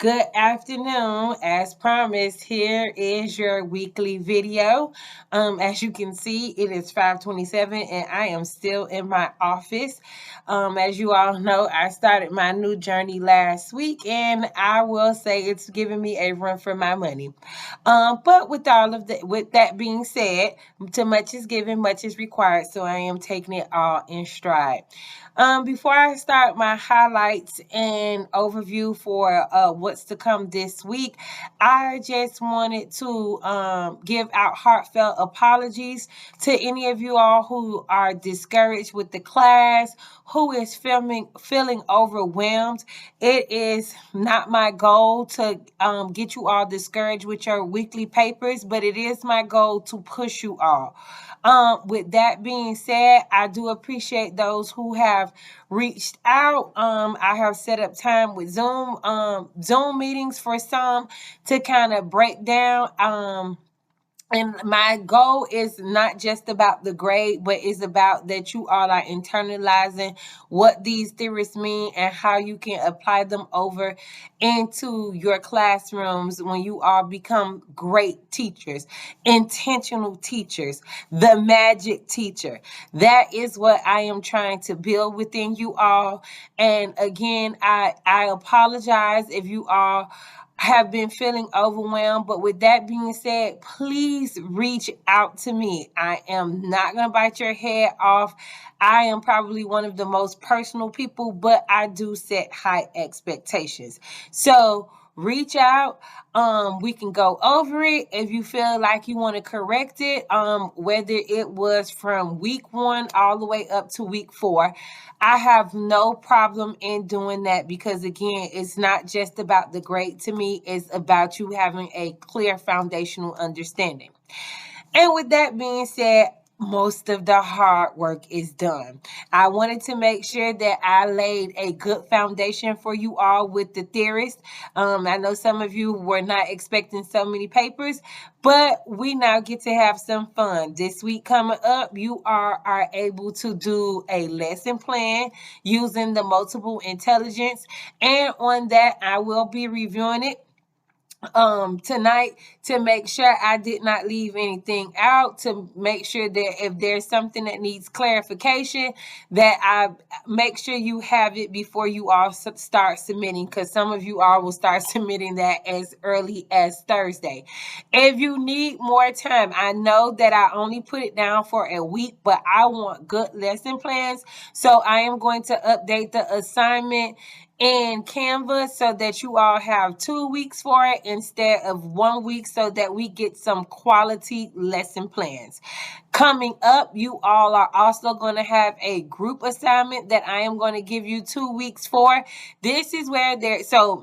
Good afternoon. As promised, here is your weekly video. As you can see, it is 5:27 and I am still in my office. As you all know, I started my new journey last week and I will say it's giving me a run for my money. But with that being said, too much is given, much is required, so I am taking it all in stride. Before I start my highlights and overview for what's to come this week, I just wanted to give out heartfelt apologies to any of you all who are discouraged with the class, who is feeling overwhelmed. It is not my goal to get you all discouraged with your weekly papers, but it is my goal to push you all. With that being said, I do appreciate those who have reached out. I have set up time with Zoom meetings for some to kind of break down. And my goal is not just about the grade, but it's about that you all are internalizing what these theories mean and how you can apply them over into your classrooms when you all become great teachers, intentional teachers, the magic teacher. That is what I am trying to build within you all. And again, I apologize if you all have been feeling overwhelmed. But with that being said, please reach out to me. I am not going to bite your head off. I am probably one of the most personal people, but I do set high expectations. So reach out. We can go over it if you feel like you want to correct it, whether it was from week 1 all the way up to week 4. I have no problem in doing that because, again, it's not just about the grade to me, it's about you having a clear foundational understanding. And with that being said, most of the hard work is done. I wanted to make sure that I laid a good foundation for you all with the theorists. I know some of you were not expecting so many papers, but we now get to have some fun. This week coming up, you are able to do a lesson plan using the multiple intelligence. And on that, I will be reviewing it tonight to make sure I did not leave anything out, to make sure that if there's something that needs clarification, that I make sure you have it before you all start submitting, because some of you all will start submitting that as early as Thursday. If you need more time, I know that I only put it down for a week, but I want good lesson plans, so I am going to update the assignment in Canva so that you all have 2 weeks for it instead of 1 week, so that we get some quality lesson plans. Coming up, you all are also going to have a group assignment that I am going to give you 2 weeks for. This is where there's for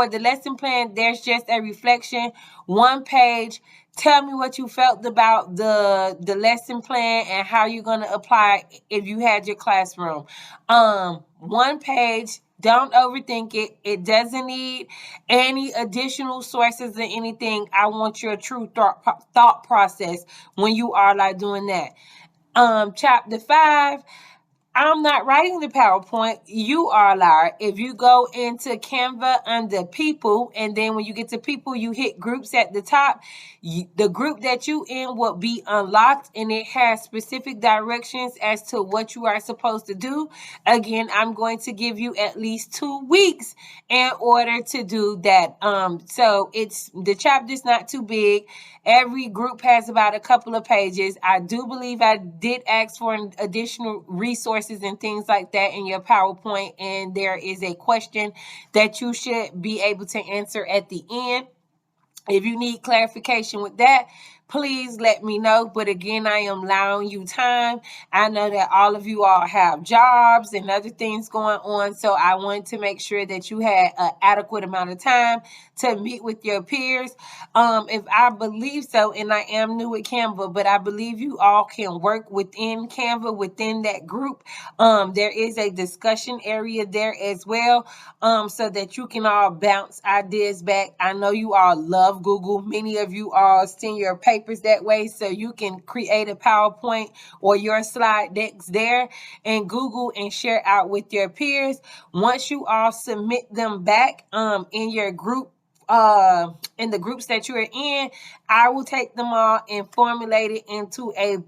the lesson plan, there's just a reflection, 1 page. Tell me what you felt about the lesson plan and how you're going to apply it if you had your classroom. 1 page. Don't overthink it. It doesn't need any additional sources or anything. I want your true thought process when you are like doing that. Chapter 5. I'm not writing the PowerPoint. You are, Lara. If you go into Canva under people, and then when you get to people, you hit groups at the top, the group that you in will be unlocked, and it has specific directions as to what you are supposed to do. Again, I'm going to give you at least 2 weeks in order to do that. So the chapter's not too big. Every group has about a couple of pages. I do believe I did ask for additional resources and things like that in your PowerPoint, and there is a question that you should be able to answer at the end. If you need clarification with that, please let me know. But again, I am allowing you time. I know that all of you all have jobs and other things going on, so I wanted to make sure that you had an adequate amount of time to meet with your peers. If I believe so, and I am new at Canva, but I believe you all can work within Canva, within that group. There is a discussion area there as well, so that you can all bounce ideas back. I know you all love Google. Many of you all send your papers papers that way, so you can create a PowerPoint or your slide decks there and Google and share out with your peers. Once you all submit them back in your group, in the groups that you're in, I will take them all and formulate it into a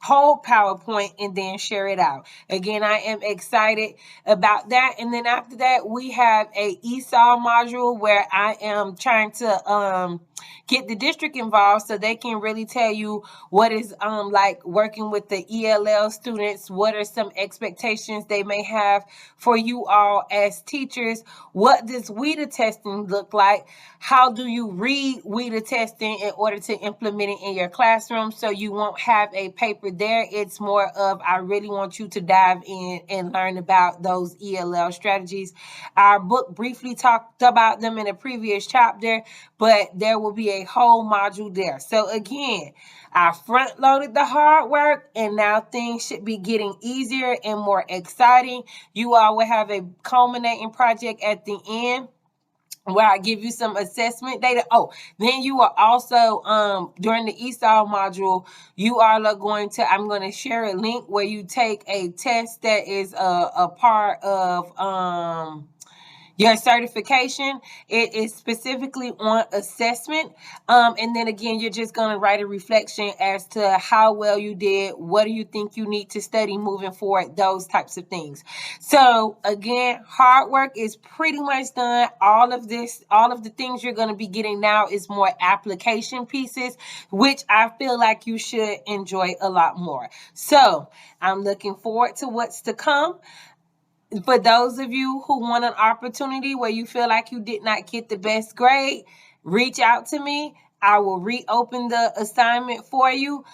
whole PowerPoint and then share it out. Again, I am excited about that. And then after that, we have a ESOL module where I am trying to get the district involved so they can really tell you what is like working with the ELL students, what are some expectations they may have for you all as teachers, what does WIDA testing look like, how do you read WIDA testing in order to implement it in your classroom, so you won't have a paper there. It's more of, I really want you to dive in and learn about those ELL strategies. Our book briefly talked about them in a previous chapter, but there will be a whole module there. So again, I front loaded the hard work and now things should be getting easier and more exciting. You all will have a culminating project at the end where I give you some assessment data. Oh, then you are also, during the ESOL module, you all are going to, I'm going to share a link where you take a test that is a part of, your certification. It is specifically on assessment. And then again, you're just going to write a reflection as to how well you did. What do you think you need to study moving forward? Those types of things. So again, hard work is pretty much done. All of the things you're going to be getting now is more application pieces, which I feel like you should enjoy a lot more. So I'm looking forward to what's to come. For those of you who want an opportunity where you feel like you did not get the best grade, reach out to me. I will reopen the assignment for you.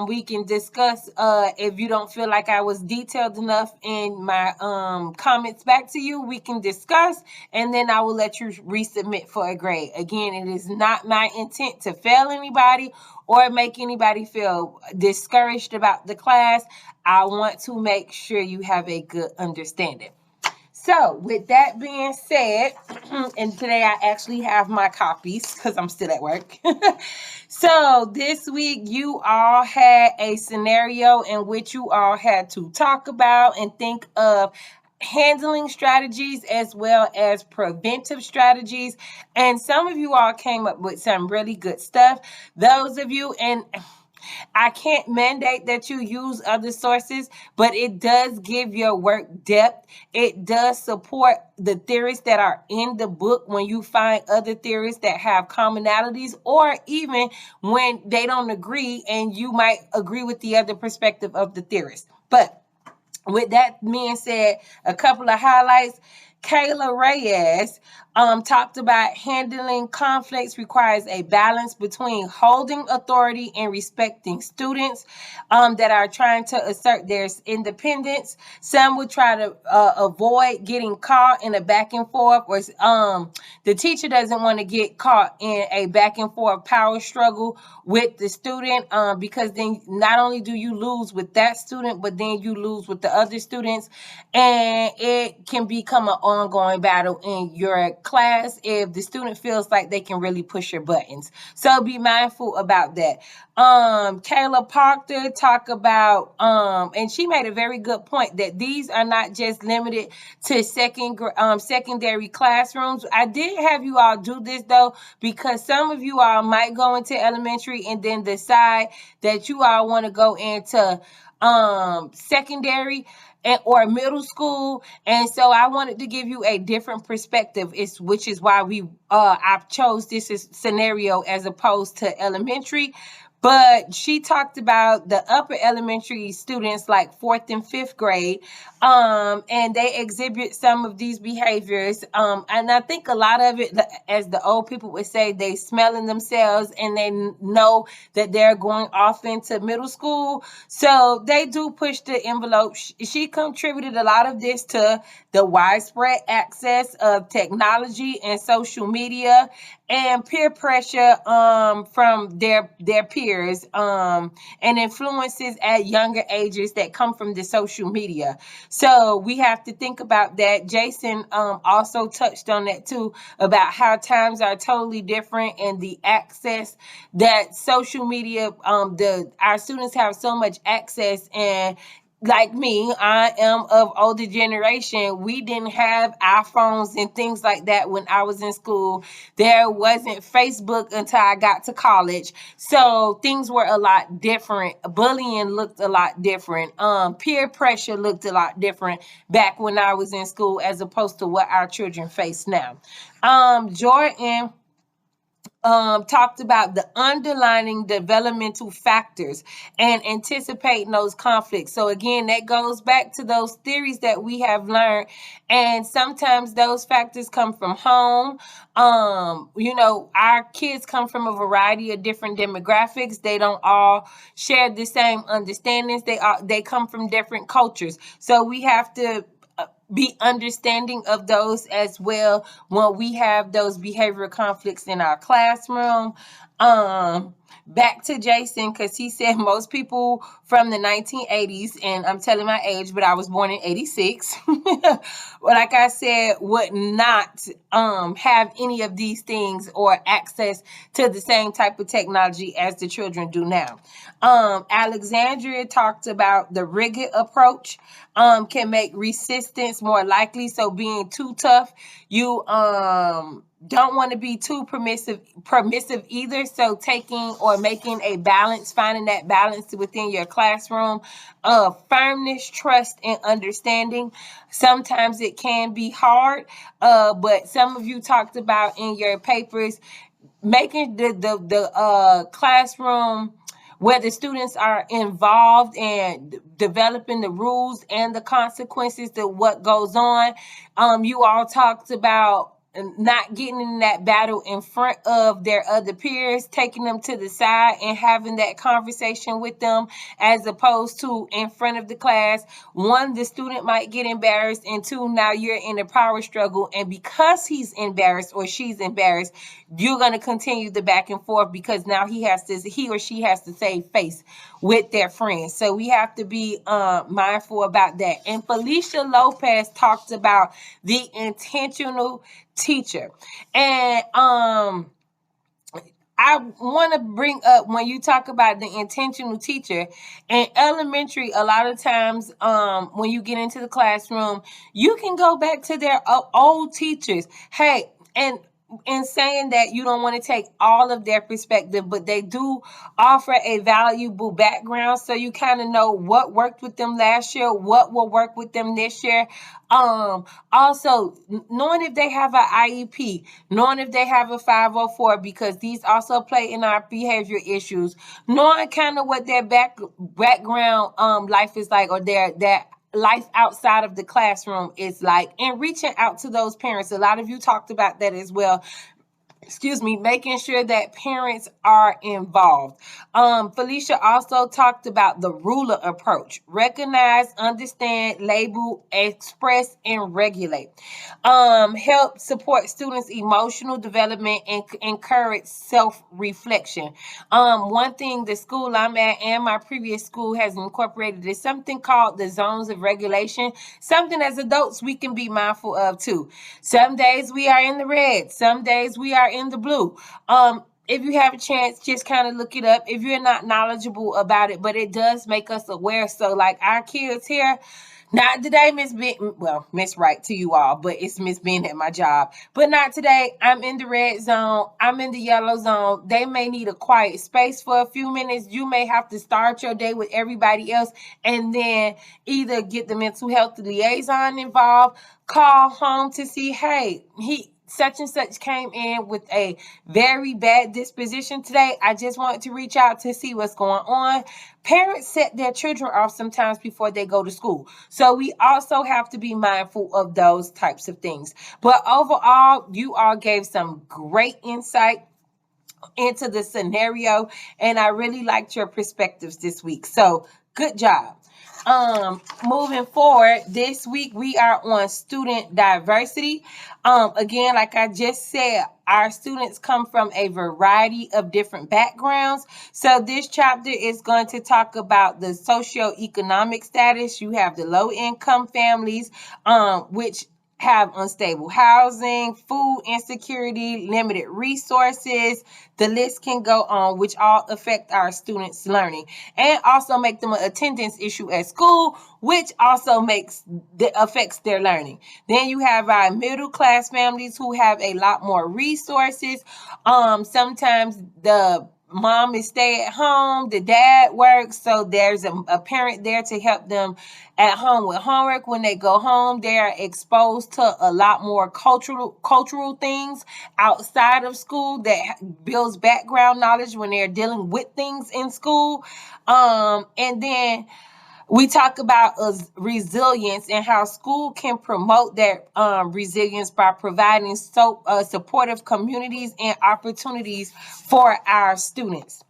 We can discuss if you don't feel like I was detailed enough in my comments back to you, we can discuss, and then I will let you resubmit for a grade. Again, it is not my intent to fail anybody or make anybody feel discouraged about the class. I want to make sure you have a good understanding. So with that being said, and today I actually have my copies because I'm still at work. So this week you all had a scenario in which you all had to talk about and think of handling strategies as well as preventive strategies. And some of you all came up with some really good stuff. Those of you, and I can't mandate that you use other sources, but it does give your work depth. It does support the theories that are in the book when you find other theories that have commonalities, or even when they don't agree and you might agree with the other perspective of the theorist. But with that being said, a couple of highlights. Kayla Reyes talked about handling conflicts requires a balance between holding authority and respecting students that are trying to assert their independence. Some would try to avoid getting caught in a back and forth, or the teacher doesn't want to get caught in a back and forth power struggle with the student, because then not only do you lose with that student, but then you lose with the other students, and it can become an ongoing battle in your class if the student feels like they can really push your buttons. So be mindful about that. Kayla Proctor talked about, and she made a very good point that these are not just limited to secondary classrooms. I did have you all do this though, because some of you all might go into elementary and then decide that you all want to go into secondary or middle school, and so I wanted to give you a different perspective, which is why I've chose this scenario as opposed to elementary. But she talked about the upper elementary students, like 4th and 5th grade, and they exhibit some of these behaviors. And I think a lot of it, as the old people would say, they smelling themselves and they know that they're going off into middle school. So they do push the envelope. She contributed a lot of this to the widespread access of technology and social media and peer pressure from their peers. peers and influences at younger ages that come from the social media. So we have to think about that. Jason also touched on that too, about how times are totally different and the access that social media, the our students have so much access. And like me, I am of older generation. We didn't have iPhones and things like that when I was in school. There wasn't Facebook until I got to college. So things were a lot different. Bullying looked a lot different. Peer pressure looked a lot different back when I was in school as opposed to what our children face now. Jordan talked about the underlying developmental factors and anticipating those conflicts. So again, that goes back to those theories that we have learned, and sometimes those factors come from home. Our kids come from a variety of different demographics. They don't all share the same understandings. They come from different cultures. So we have to be understanding of those as well when we have those behavioral conflicts in our classroom. Back to Jason, because he said most people from the 1980s, and I'm telling my age, but I was born in 86. Like I said, would not have any of these things or access to the same type of technology as the children do now. Alexandria talked about the rigid approach can make resistance more likely. So being too tough, you don't want to be too permissive either. So taking or making a balance, finding that balance within your classroom of firmness, trust, and understanding. Sometimes it can be hard, but some of you talked about in your papers making the classroom where the students are involved and developing the rules and the consequences to what goes on. You all talked about not getting in that battle in front of their other peers, taking them to the side and having that conversation with them as opposed to in front of the class. One, the student might get embarrassed, and two, now you're in a power struggle, and because he's embarrassed or she's embarrassed, you're going to continue the back and forth because now he or she has to save face with their friends. So we have to be mindful about that. And Felicia Lopez talked about the intentional teacher. And I want to bring up, when you talk about the intentional teacher in elementary, a lot of times when you get into the classroom, you can go back to their old teachers. Hey, and in saying that, you don't want to take all of their perspective, but they do offer a valuable background, so you kind of know what worked with them last year, what will work with them this year. Also knowing if they have an IEP, knowing if they have a 504, because these also play in our behavior issues, knowing kind of what their background life is like, or their life outside of the classroom is like, and reaching out to those parents. A lot of you talked about that as well. Making sure that parents are involved. Felicia also talked about the ruler approach: recognize, understand, label, express, and regulate. Help support students' emotional development and encourage self-reflection. One thing the school I'm at and my previous school has incorporated is something called the zones of regulation, something as adults we can be mindful of too. Some days we are in the red, some days we are in the blue. If you have a chance, just kind of look it up if you're not knowledgeable about it, but it does make us aware. So like our kids here, not today, Miss Ben, well, Miss Wright to you all, but it's Miss Ben at my job. But not today. I'm in the red zone. I'm in the yellow zone. They may need a quiet space for a few minutes. You may have to start your day with everybody else and then either get the mental health liaison involved, call home to see, hey, such and such came in with a very bad disposition today. I just wanted to reach out to see what's going on. Parents set their children off sometimes before they go to school. So we also have to be mindful of those types of things. But overall, you all gave some great insight into the scenario, and I really liked your perspectives this week. So good job. Moving forward, this week we are on student diversity. Again, like I just said, our students come from a variety of different backgrounds. So this chapter is going to talk about the socioeconomic status. You have the low income families, which have unstable housing, food insecurity, limited resources. The list can go on, which all affect our students' learning and also make them an attendance issue at school, which also affects their learning. Then you have our middle class families who have a lot more resources. Sometimes the mom is stay at home, the dad works, so there's a parent there to help them at home with homework. When they go home, they're exposed to a lot more cultural things outside of school that builds background knowledge when they're dealing with things in school. And then we talk about resilience and how school can promote that resilience by providing supportive communities and opportunities for our students.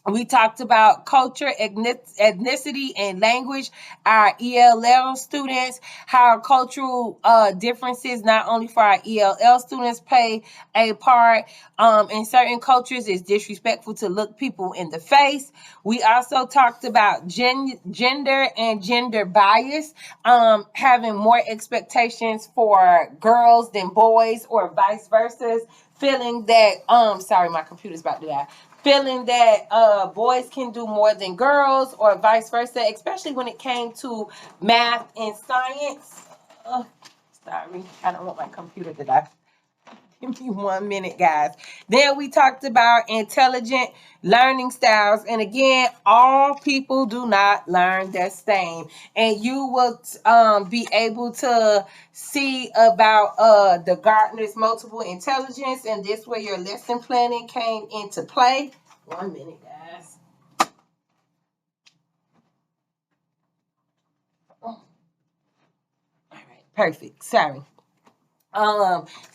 We talked about culture, ethnicity, and language. Our ELL students, how cultural differences, not only for our ELL students, play a part. In certain cultures, it's disrespectful to look people in the face. We also talked about gender and gender bias, having more expectations for girls than boys, or vice versa. Feeling that, sorry, my computer's about to die, feeling that boys can do more than girls, or vice versa, especially when it came to math and science. Sorry, I don't want my computer to die. Give me 1 minute, guys. Then we talked about intelligent learning styles. And again, all people do not learn the same. And you will be able to see about the Gartner's multiple intelligence. And this where your lesson planning came into play. 1 minute, guys. All right, perfect. Sorry.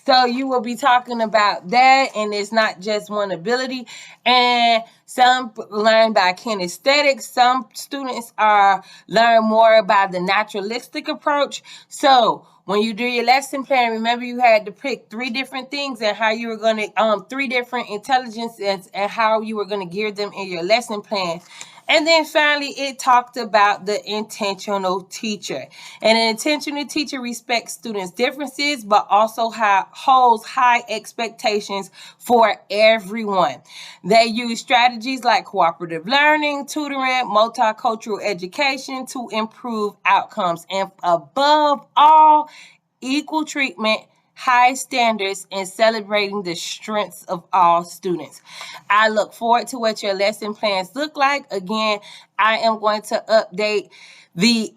So you will be talking about that, and it's not just one ability. And some learn by kinesthetics. Some students are learn more by the naturalistic approach. So when you do your lesson plan, remember you had to pick 3 different things and how you were going to 3 different intelligences and how you were going to gear them in your lesson plan. And then finally, it talked about the intentional teacher. And an intentional teacher respects students' differences, but also holds high expectations for everyone. They use strategies like cooperative learning, tutoring, multicultural education to improve outcomes. And above all, equal treatment, high standards, and celebrating the strengths of all students. I look forward to what your lesson plans look like. Again, I am going to update the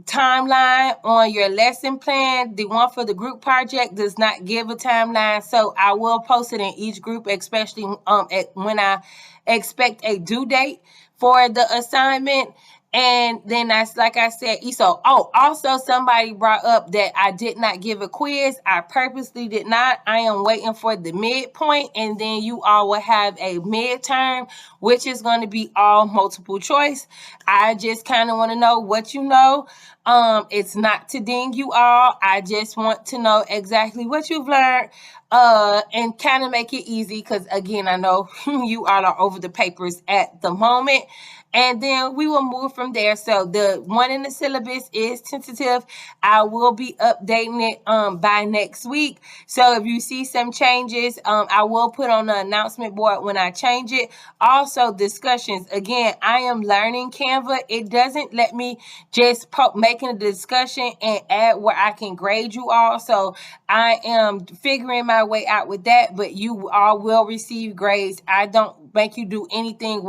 timeline on your lesson plan. The one for the group project does not give a timeline, so I will post it in each group, especially when I expect a due date for the assignment. And then that's like I said, so also somebody brought up that I did not give a quiz. I purposely did not. I am waiting for the midpoint, and then you all will have a midterm, which is going to be all multiple choice. I just kind of want to know what you know. It's not to ding you all. I just want to know exactly what you've learned, and kind of make it easy, because again, I know you all are over the papers at the moment. And then we will move from there. So the one in the syllabus is tentative. I will be updating it by next week. So if you see some changes, I will put on the announcement board when I change it. Also, discussions. Again, I am learning Canva. It doesn't let me just making a discussion and add where I can grade you all. So I am figuring my way out with that, but you all will receive grades. I don't make you do anything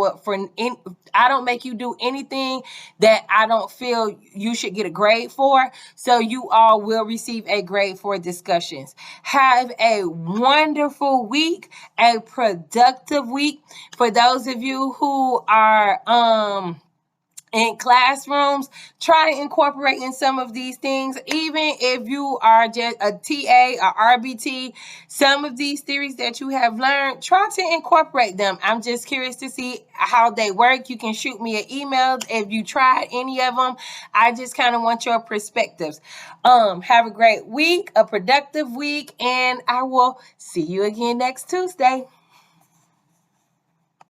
I don't make you do anything that I don't feel you should get a grade for. So you all will receive a grade for discussions. Have a wonderful week, a productive week. For those of you who are in classrooms. Try incorporating some of these things, even if you are just a TA or RBT. Some of these theories that you have learned, try to incorporate them. I'm just curious to see how they work. You can shoot me an email if you tried any of them. I just kind of want your perspectives. Have a great week, a productive week, and I will see you again next Tuesday.